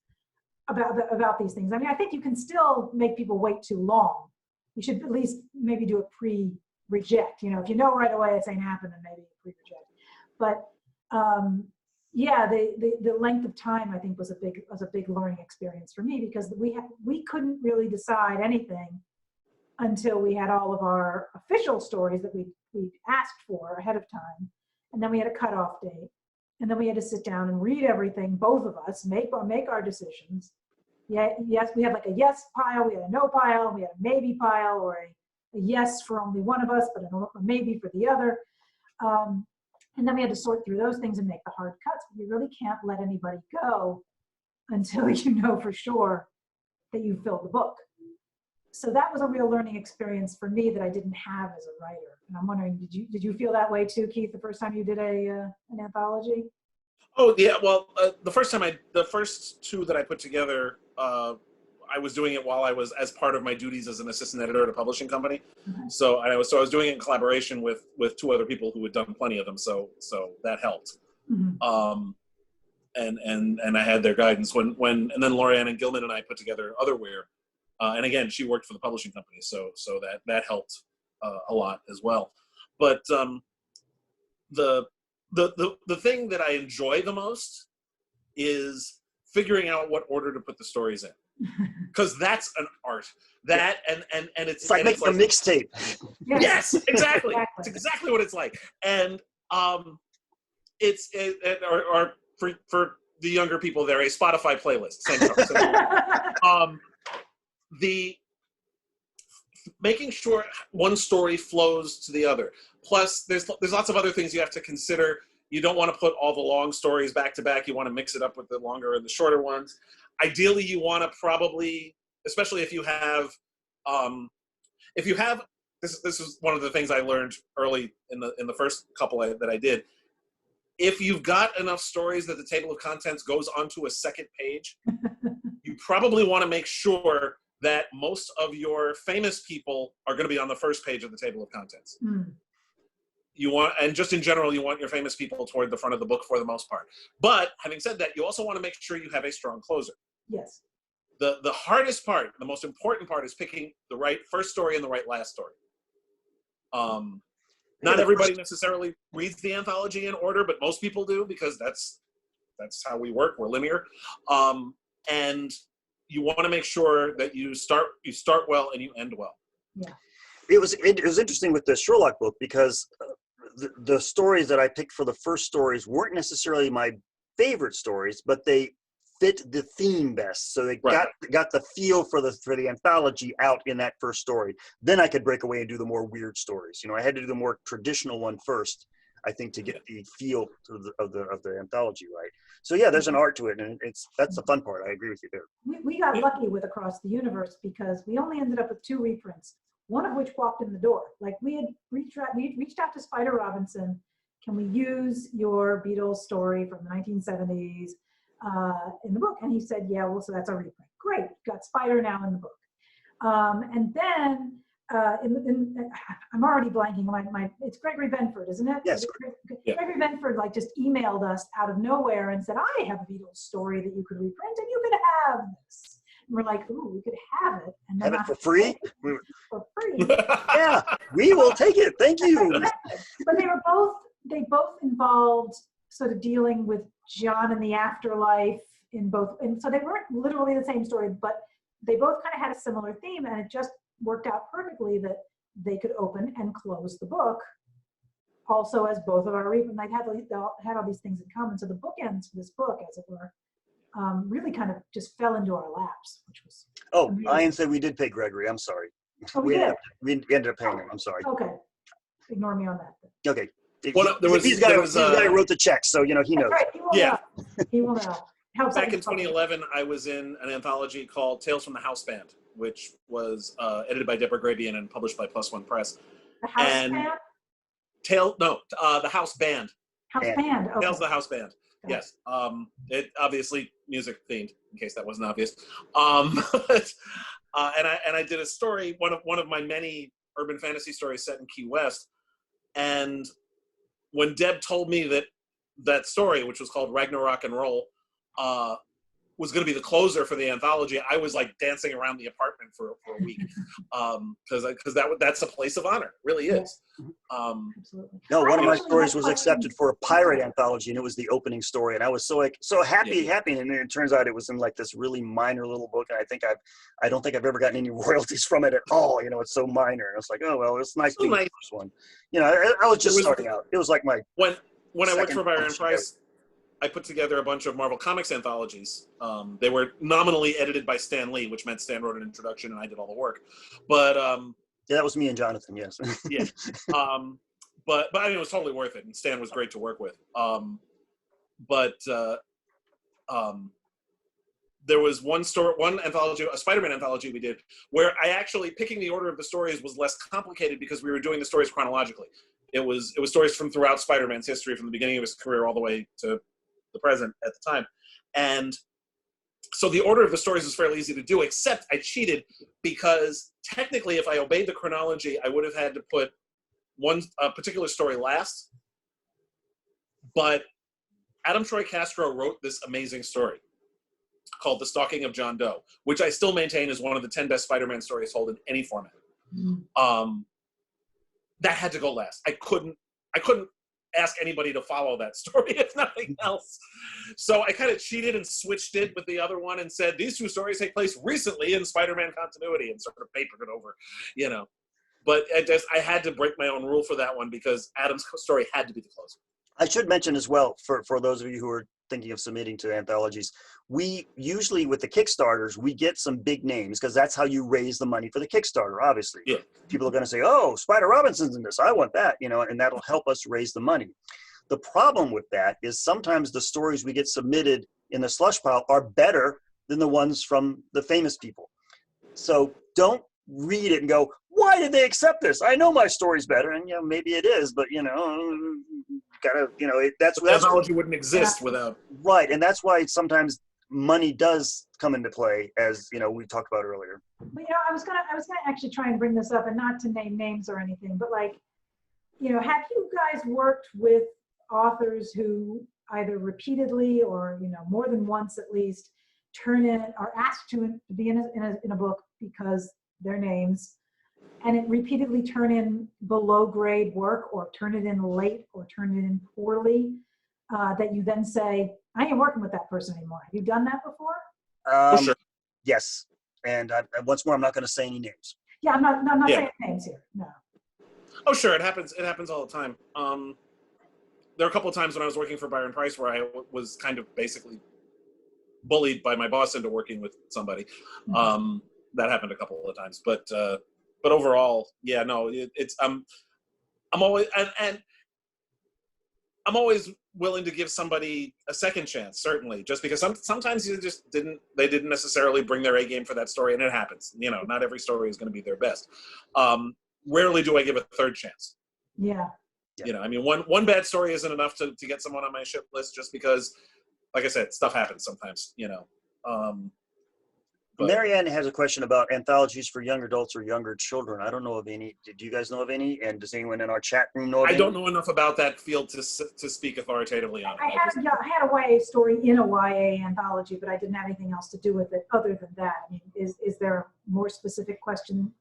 about these things. I mean, I think you can still make people wait too long. You should at least maybe do a pre-reject. You know, if you know right away it's ain't happening, maybe pre-reject. But yeah, the length of time I think was a big learning experience for me, because we couldn't really decide anything until we had all of our official stories that we asked for ahead of time, and then we had a cutoff date. And then we had to sit down and read everything, both of us, make our decisions. Yeah, yes, we had like a yes pile, we had a no pile, we had a maybe pile, or a yes for only one of us, but a maybe for the other. And then we had to sort through those things and make the hard cuts. You really can't let anybody go until you know for sure that you filled the book. So that was a real learning experience for me that I didn't have as a writer. And I'm wondering, did you feel that way too, Keith, the first time you did an anthology? Oh yeah, well, the first two that I put together, I was doing it while I was as part of my duties as an assistant editor at a publishing company. Mm-hmm. So I was doing it in collaboration with two other people who had done plenty of them. So that helped. Mm-hmm. And I had their guidance and then Lorianne Gilman and I put together Otherwhere. And again, she worked for the publishing company, so that helped a lot as well. But the thing that I enjoy the most is figuring out what order to put the stories in, because that's an art. That and it's like making a mixtape. Yes, exactly. It's exactly what it's like. And or for the younger people, there a Spotify playlist. Same. The making sure one story flows to the other. Plus, there's lots of other things you have to consider. You don't want to put all the long stories back to back. You want to mix it up with the longer and the shorter ones. Ideally, you want to probably, especially if you have, this is one of the things I learned early in the first couple that I did. If you've got enough stories that the table of contents goes onto a second page, you probably want to make sure that most of your famous people are going to be on the first page of the table of contents. Mm. And just in general, you want your famous people toward the front of the book for the most part. But having said that, you also want to make sure you have a strong closer. Yes. The hardest part, the most important part, is picking the right first story and the right last story. Not everybody necessarily reads the anthology in order, but most people do, because that's how we work. We're linear. And you want to make sure that you start well and you end well. Yeah. It was interesting with the Sherlock book, because the stories that I picked for the first stories weren't necessarily my favorite stories, but they fit the theme best. So they Right. got the feel for the anthology out in that first story. Then I could break away and do the more weird stories. You know, I had to do the more traditional one first, I think, to get the feel of the anthology right. So yeah, there's an art to it, and that's the fun part. I agree with you there. We got lucky with Across the Universe because we only ended up with 2 reprints, one of which walked in the door. Like we had reached out to Spider Robinson. Can we use your Beatles story from the 1970s in the book? And he said, yeah, well, so that's a reprint. Great, got Spider now in the book. And then I'm already blanking. It's Gregory Benford, isn't it? Yes. Yeah. Gregory Benford just emailed us out of nowhere and said, I have a Beatles story that you could reprint and you could have this. And we're like, ooh, we could have it. And then Have it for free? For free. Yeah, we will take it. Thank you. But they both involved sort of dealing with John in the afterlife in both. And so they weren't literally the same story, but they both kind of had a similar theme, and it just worked out perfectly that they could open and close the book also as both of our reprints. They had all these things in common. So the bookends for this book, as it were, really kind of just fell into our laps, which was amazing. Ian said we did pay Gregory. I'm sorry. Oh, we did? We ended up paying him. I'm sorry. Okay. Ignore me on that. Okay. He's the guy who wrote the check, so he knows. That's right. He will know. He will know. Helps Back in 2011, I was in an anthology called Tales from the House Band, which was edited by Deborah Grabian and published by Plus One Press. The House Band? The House Band. House Band. Okay. Tales of the House Band. Yes. It obviously music themed, in case that wasn't obvious. And I did a story, one of my many urban fantasy stories set in Key West. And when Deb told me that story, which was called Ragnarok and Roll, was going to be the closer for the anthology, I was like dancing around the apartment for a week, because that's a place of honor, it really is. Absolutely. No, one of my stories was accepted for a pirate anthology, and it was the opening story, and I was so happy, and then it turns out it was in like this really minor little book, and I don't think I've ever gotten any royalties from it at all. It's so minor, and it's like, oh well, it's nice being the first one. I was just starting out. It was like my when I worked for Byron Price, I put together a bunch of Marvel Comics anthologies. They were nominally edited by Stan Lee, which meant Stan wrote an introduction and I did all the work. But yeah, that was me and Jonathan. Yes. Yeah. But I mean, it was totally worth it, and Stan was great to work with. There was one anthology, a Spider-Man anthology we did, where I actually picking the order of the stories was less complicated because we were doing the stories chronologically. It was stories from throughout Spider-Man's history, from the beginning of his career all the way to the present at the time. And so the order of the stories was fairly easy to do, except I cheated because technically if I obeyed the chronology, I would have had to put a particular story last. But Adam Troy Castro wrote this amazing story called The Stalking of John Doe, which I still maintain is one of the 10 best Spider-Man stories told in any format. That had to go last. I couldn't ask anybody to follow that story, if nothing else. So I kind of cheated and switched it with the other one and said, these 2 stories take place recently in Spider-Man continuity, and sort of papered it over, But I had to break my own rule for that one because Adam's story had to be the closer. I should mention as well, for those of you who are thinking of submitting to anthologies, we usually, with the Kickstarters, we get some big names because that's how you raise the money for the Kickstarter, obviously. Yeah. People are going to say, oh, Spider Robinson's in this, I want that, and that'll help us raise the money. The problem with that is sometimes the stories we get submitted in the slush pile are better than the ones from the famous people. So don't read it and go, why did they accept this? I know my story's better, and maybe it is, but gotta, that's anthology wouldn't exist without. Right, and that's why sometimes money does come into play, as we talked about earlier. But I was gonna actually try and bring this up, and not to name names or anything, but have you guys worked with authors who either repeatedly or more than once at least turn in or asked to be in a book because their names, and it repeatedly turn in below grade work or turn it in late or turn it in poorly, that you then say, I ain't working with that person anymore. Have you done that before? Sure. Yes. And once more, I'm not going to say any names. Yeah, I'm not saying names here. No. Oh, sure. It happens all the time. there are a couple of times when I was working for Byron Price where I was kind of basically bullied by my boss into working with somebody. That happened a couple of times, but overall, yeah, no, it's I'm always and I'm always willing to give somebody a second chance, certainly, just because sometimes they didn't necessarily bring their A game for that story, and it happens. You know, not every story is going to be their best. Rarely do I give a third chance. Yeah. You know, I mean, one bad story isn't enough to get someone on my ship list, just because, like I said, stuff happens sometimes, you know. But Marianne has a question about anthologies for young adults or younger children. I don't know of any. Do you guys know of any? And does anyone in our chat room know of any? I don't know enough about that field to speak authoritatively on it. I had a YA story in a YA anthology, but I didn't have anything else to do with it other than that. I mean, is there a more specific question?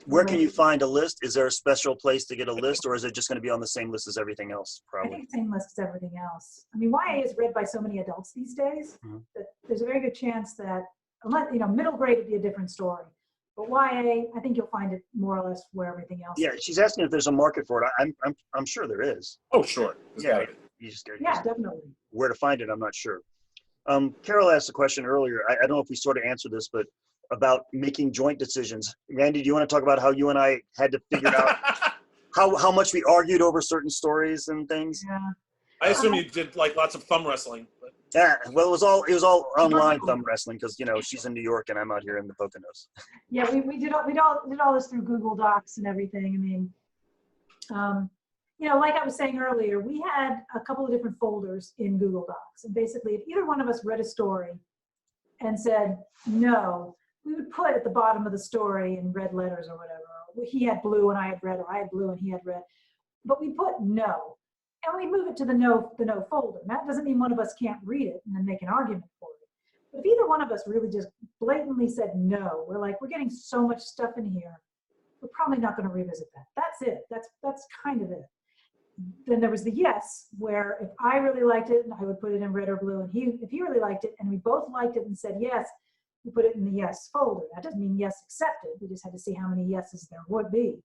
Where can you find a list? Is there a special place to get a list, or is it just going to be on the same list as everything else? Probably. I think same list as everything else. I mean, YA is read by so many adults these days that there's a very good chance that, unless, you know, middle grade would be a different story. But YA, I think you'll find it more or less where everything else Yeah, is. she's asking if there's a market for it. I'm sure there is. Oh, sure. Yeah, you just Definitely. where to find it, I'm not sure. Carol asked a question earlier. I don't know if we sort of answered this, but about making joint decisions. Randee, do you want to talk about how you and I had to figure out how much we argued over certain stories and things? Yeah. I assume you did like lots of thumb wrestling. But. Yeah, well, it was all online thumb wrestling because, you know, she's in New York and I'm out here in the Poconos. Yeah, we did all this through Google Docs and everything. I mean, you know, like I was saying earlier, we had a couple of different folders in Google Docs, and basically, if either one of us read a story and said no, we would put at the bottom of the story in red letters or whatever. He had blue and I had red, or I had blue and he had red. But we put no, and we move it to the no folder. And that doesn't mean one of us can't read it and then make an argument for it. But if either one of us really just blatantly said no, we're getting so much stuff in here, we're probably not going to revisit that. That's it. That's kind of it. Then there was the yes, where if I really liked it, I would put it in red or blue, and if he really liked it, and we both liked it and said yes, we put it in the yes folder. That doesn't mean yes accepted. We just had to see how many yeses there would be.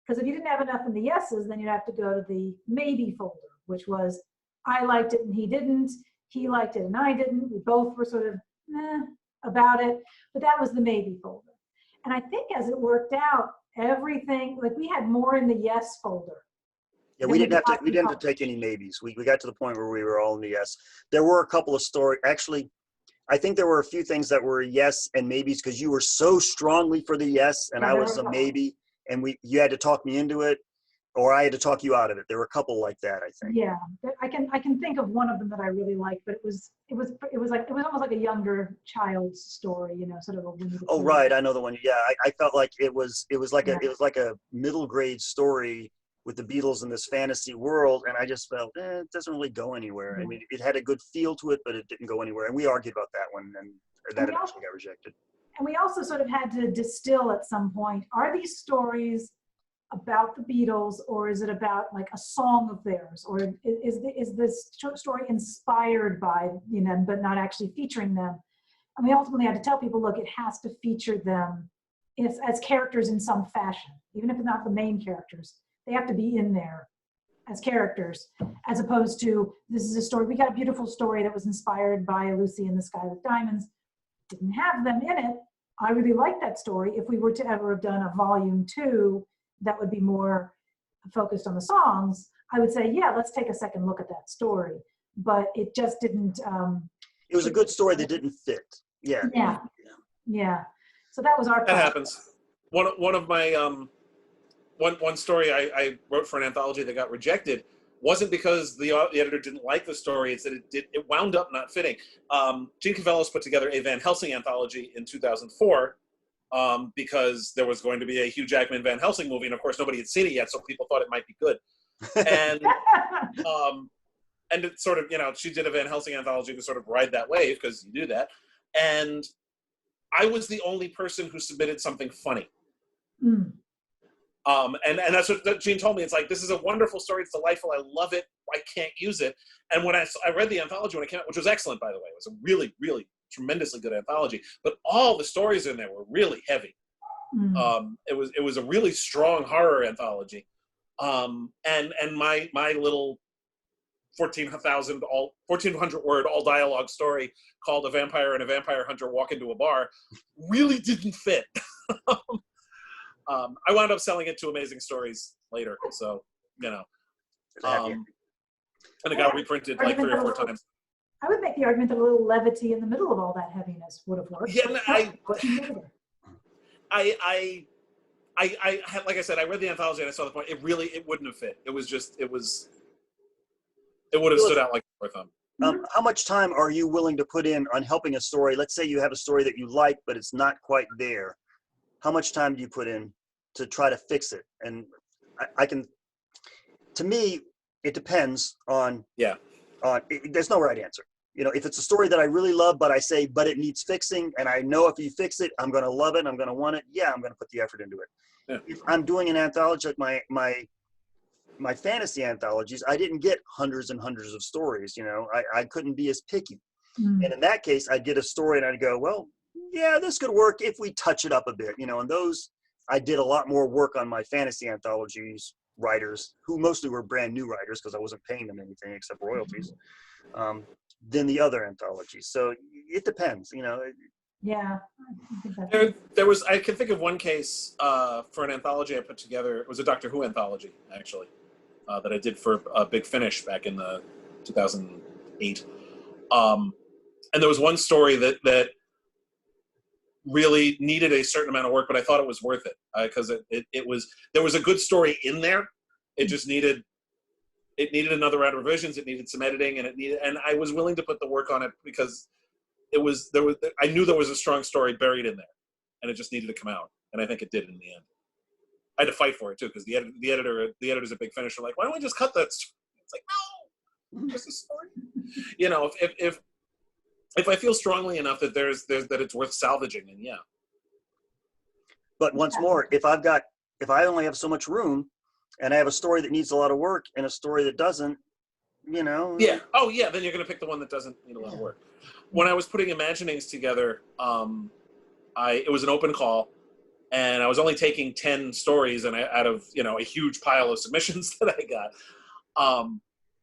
Because if you didn't have enough in the yeses, then you'd have to go to the maybe folder, which was I liked it and he didn't, he liked it and I didn't. We both were sort of about it, but that was the maybe folder. And I think as it worked out, everything, like we had more in the yes folder. Yeah, we didn't have to take any maybes. We got to the point where we were all in the yes. There were a couple of stories, actually, I think there were a few things that were yes and maybes because you were so strongly for the yes and I was a maybe, and you had to talk me into it, or I had to talk you out of it. There were a couple like that, I think. Yeah, I can think of one of them that I really liked, but it was almost like a younger child's story, you know, sort of a Winnie the Pooh. Oh right, I know the one. Yeah, I felt like it was like a middle grade story with the Beatles in this fantasy world, and I just felt it doesn't really go anywhere. I mean, it had a good feel to it, but it didn't go anywhere. And we argued about that one, and that eventually got rejected. And we also sort of had to distill at some point: are these stories about the Beatles, or is it about like a song of theirs, or is this story inspired by them, but not actually featuring them? And we ultimately had to tell people, look, it has to feature them as characters in some fashion, even if it's not the main characters. They have to be in there as characters, as opposed to, this is a story, we got a beautiful story that was inspired by Lucy in the Sky with Diamonds. Didn't have them in it. I really like that story. If we were to ever have done a volume 2 that would be more focused on the songs, I would say, yeah, let's take a second look at that story. But it just didn't. It was a good story that didn't fit. Yeah. So that was our That happens. One of my one story I wrote for an anthology that got rejected wasn't because the editor didn't like the story. It's that it wound up not fitting. Gene Cavellos put together a Van Helsing anthology in 2004 because there was going to be a Hugh Jackman Van Helsing movie, and of course nobody had seen it yet, so people thought it might be good. And and it sort of, she did a Van Helsing anthology to sort of ride that wave, because you do that. And I was the only person who submitted something funny. Mm. And that's what Gene told me. It's like, this is a wonderful story. It's delightful. I love it. I can't use it. And when I read the anthology when it came out, which was excellent, by the way, it was a really, really tremendously good anthology, but all the stories in there were really heavy. Mm. It was a really strong horror anthology. And my little 1,400 word all dialogue story called A Vampire and a Vampire Hunter Walk into a Bar really didn't fit. I wound up selling it to Amazing Stories later, so and it got reprinted like 3 or 4 times. I would make the argument that a little levity in the middle of all that heaviness would have worked. Yeah, I like I said, I read the anthology and I saw the point. It wouldn't have fit. It would have stood out like a sore thumb. How much time are you willing to put in on helping a story? Let's say you have a story that you like, but it's not quite there. How much time do you put in to try to fix it? And to me, it depends on, there's no right answer. If it's a story that I really love, but I say, but it needs fixing, and I know if you fix it, I'm going to love it, I'm going to want it, I'm going to put the effort into it. Yeah. If I'm doing an anthology like my fantasy anthologies, I didn't get hundreds and hundreds of stories. I couldn't be as picky. And in that case, I'd get a story and I'd go, well, yeah, this could work if we touch it up a bit. And those, I did a lot more work on my fantasy anthologies writers, who mostly were brand new writers because I wasn't paying them anything except royalties, than the other anthologies. So it depends, Yeah. I can think of one case for an anthology I put together. It was a Doctor Who anthology, actually, that I did for Big Finish back in 2008. And there was one story that really needed a certain amount of work, but I thought it was worth it because there was a good story in there. It just needed another round of revisions. It needed some editing, and I was willing to put the work on it because I knew there was a strong story buried in there, and it just needed to come out, and I think it did in the end. I had to fight for it too because the editors at Big Finish were like, "Why don't we just cut that story?" It's like, no, just a story. If I feel strongly enough that that it's worth salvaging, then yeah. But once more, if I only have so much room, and I have a story that needs a lot of work and a story that doesn't, Yeah. Oh yeah. Then you're going to pick the one that doesn't need a lot of work. When I was putting Imaginings together, it was an open call, and I was only taking 10 stories out of a huge pile of submissions that I got,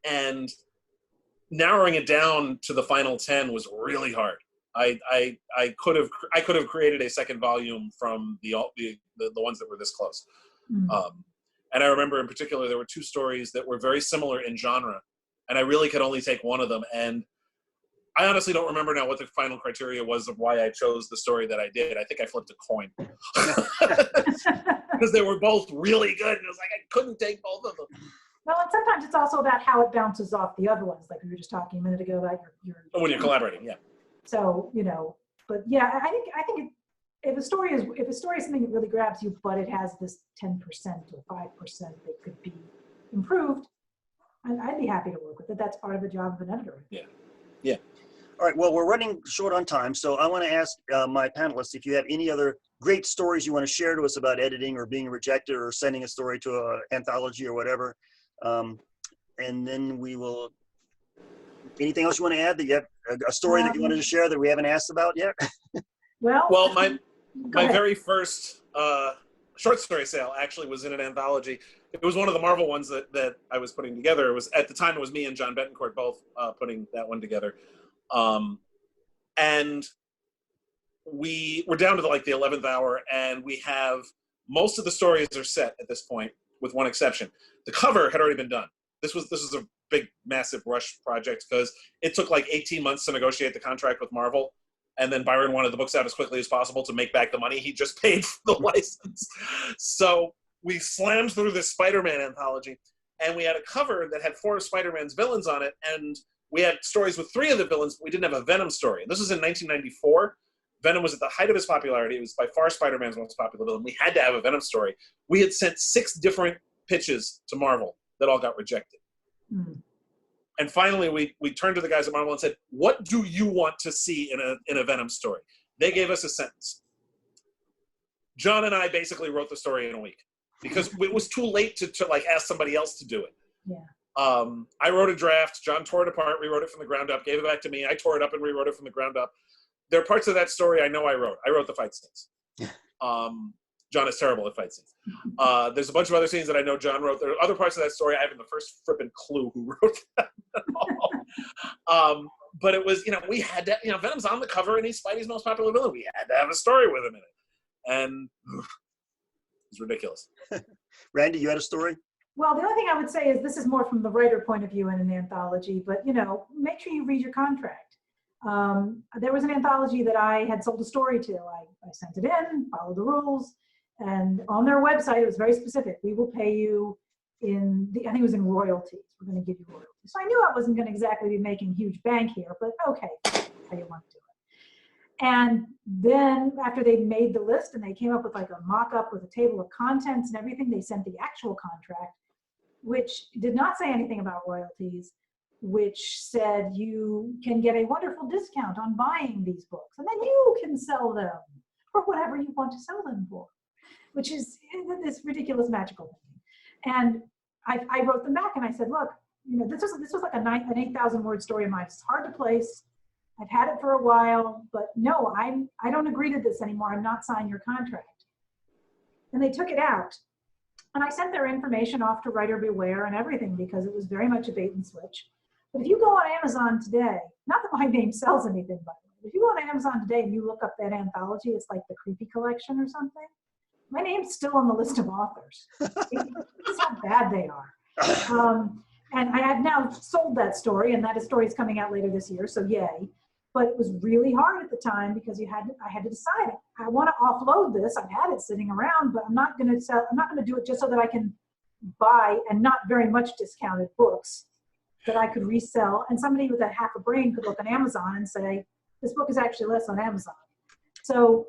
and narrowing it down to the final 10 was really hard. I could have created a second volume from the ones that were this close. And I remember in particular there were 2 stories that were very similar in genre, and I really could only take one of them. And I honestly don't remember now what the final criteria was of why I chose the story that I did. I think I flipped a coin because they were both really good, and it was like I couldn't take both of them. Well, and sometimes it's also about how it bounces off the other ones, like we were just talking a minute ago about your when you're collaborating, yeah. So but yeah, I think if a story is something that really grabs you, but it has this 10% or 5% that could be improved, I'd be happy to work with it. That's part of the job of an editor. Yeah, yeah. All right. Well, we're running short on time, so I want to ask my panelists if you have any other great stories you want to share to us about editing or being rejected or sending a story to an anthology or whatever. And then we will. Anything else you want to add? That you have a story that you wanted to share that we haven't asked about yet? Well, my very first short story sale actually was in an anthology. It was one of the Marvel ones that I was putting together. It was at the time it was me and John Betancourt both putting that one together, and we were down to the 11th hour, and we have most of the stories are set at this point, with one exception. The cover had already been done. This was a big, massive rush project because it took 18 months to negotiate the contract with Marvel. And then Byron wanted the books out as quickly as possible to make back the money he just paid for the license. So we slammed through this Spider-Man anthology, and we had a cover that had 4 of Spider-Man's villains on it, and we had stories with 3 of the villains, but we didn't have a Venom story. This was in 1994. Venom was at the height of his popularity. It was by far Spider-Man's most popular villain. We had to have a Venom story. We had sent 6 different pitches to Marvel that all got rejected. And finally, we turned to the guys at Marvel and said, "What do you want to see in a Venom story?" They gave us a sentence. John and I basically wrote the story in a week because it was too late to ask somebody else to do it. Yeah. I wrote a draft. John tore it apart, rewrote it from the ground up, gave it back to me. I tore it up and rewrote it from the ground up. There are parts of that story I know I wrote. I wrote the fight scenes. John is terrible at fight scenes. There's a bunch of other scenes that I know John wrote. There are other parts of that story I haven't the first frippin' clue who wrote that. But it was, we had to, Venom's on the cover and he's Spidey's most popular villain. We had to have a story with him in it. And it's ridiculous. Randee, you had a story? Well, the only thing I would say is this is more from the writer point of view in an anthology, but make sure you read your contract. There was an anthology that I had sold a story to. I sent it in, followed the rules, and on their website, it was very specific. We will pay you I think it was in royalties. We're going to give you royalties. So I knew I wasn't going to exactly be making huge bank here, but okay, that's how you want to do it. And then after they made the list and they came up with like a mock-up with a table of contents and everything, they sent the actual contract, which did not say anything about royalties, which said you can get a wonderful discount on buying these books, and then you can sell them for whatever you want to sell them for, which is this ridiculous magical thing. And I wrote them back and I said, look, this was like an 8,000 word story of mine. It's hard to place. I've had it for a while, but no, I don't agree to this anymore. I'm not signing your contract. And they took it out. And I sent their information off to Writer Beware and everything because it was very much a bait and switch. But if you go on Amazon today, not that my name sells anything, by the way, if you go on Amazon today and you look up that anthology, it's like the Creepy Collection or something. My name's still on the list of authors. This is how bad they are. And I have now sold that story, and that story is coming out later this year, so yay. But it was really hard at the time because I had to decide. I want to offload this. I've had it sitting around, but I'm not going to do it just so that I can buy and not very much discounted books that I could resell. And somebody with a half a brain could look on Amazon and say, this book is actually less on Amazon. So,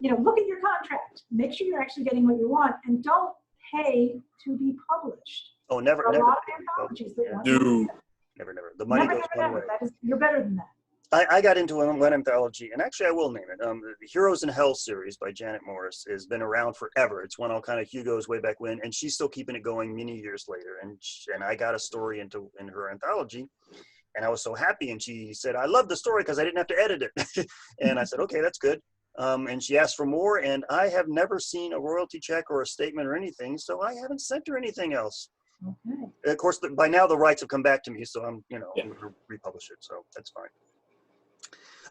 look at your contract. Make sure you're actually getting what you want, and don't pay to be published. Oh, never. There are a lot of anthologies that want to do that. Never. The money goes one way. You're better than that. I got into one anthology, and actually I will name it. The Heroes in Hell series by Janet Morris has been around forever. It's won all kind of Hugos way back when, and she's still keeping it going many years later. And I got a story in her anthology, and I was so happy. And she said, I love the story because I didn't have to edit it. And I said, okay, that's good. And she asked for more, and I have never seen a royalty check or a statement or anything, so I haven't sent her anything else. Okay. Of course, by now the rights have come back to me, so I'm, I'm going to republish it, so that's fine.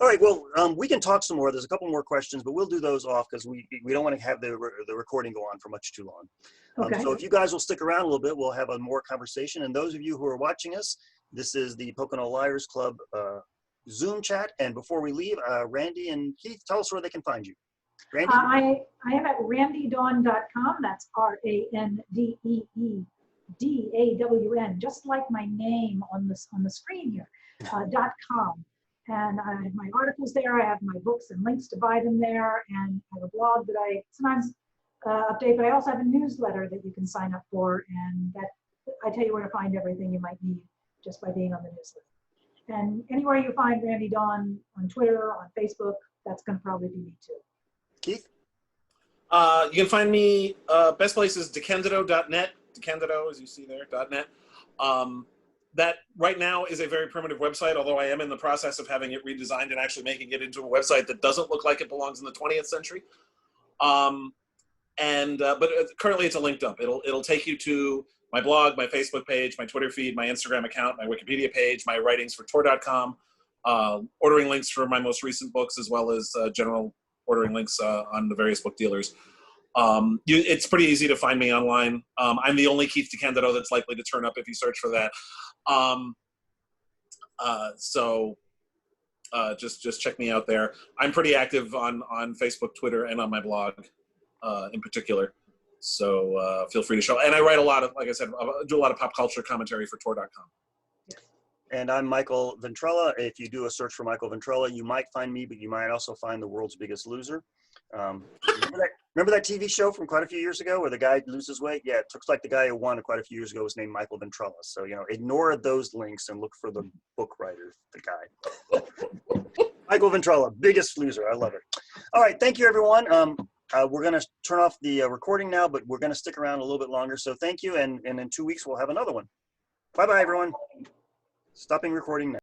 All right, well, we can talk some more. There's a couple more questions, but we'll do those off because we don't want to have the recording go on for much too long. Okay. So if you guys will stick around a little bit, we'll have a more conversation. And those of you who are watching us, this is the Pocono Liars Club Zoom chat. And before we leave, Randee and Keith, tell us where they can find you. Randee? I am at randeedawn.com. That's RANDEEDAWN, just like my name on the screen here, .com. And I have my articles there. I have my books and links to buy them there. And I have a blog that I sometimes update, but I also have a newsletter that you can sign up for. And that I tell you where to find everything you might need just by being on the newsletter. And anywhere you find Randee Dawn on Twitter, on Facebook, that's going to probably be me too. Keith? You can find me, best place is DeCandido.net, DeCandido, as you see there, .net. That right now is a very primitive website, although I am in the process of having it redesigned and actually making it into a website that doesn't look like it belongs in the 20th century. But currently it's a link dump. It'll take you to my blog, my Facebook page, my Twitter feed, my Instagram account, my Wikipedia page, my writings for Tor.com, ordering links for my most recent books, as well as general ordering links on the various book dealers. It's pretty easy to find me online. I'm the only Keith DeCandido that's likely to turn up if you search for that. Just check me out there. I'm pretty active on Facebook, Twitter, and on my blog in particular. So feel free to show. And I write a lot of, like I said, do a lot of pop culture commentary for Tor.com. And I'm Michael Ventrella. If you do a search for Michael Ventrella, you might find me, but you might also find The World's Biggest Loser. Remember that TV show from quite a few years ago where the guy loses weight? Yeah, it looks like the guy who won quite a few years ago was named Michael Ventrella. So, ignore those links and look for the book writer, the guy. Michael Ventrella, Biggest Loser. I love it. All right, thank you, everyone. We're going to turn off the recording now, but we're going to stick around a little bit longer. So thank you, and in 2 weeks, we'll have another one. Bye-bye, everyone. Stopping recording now.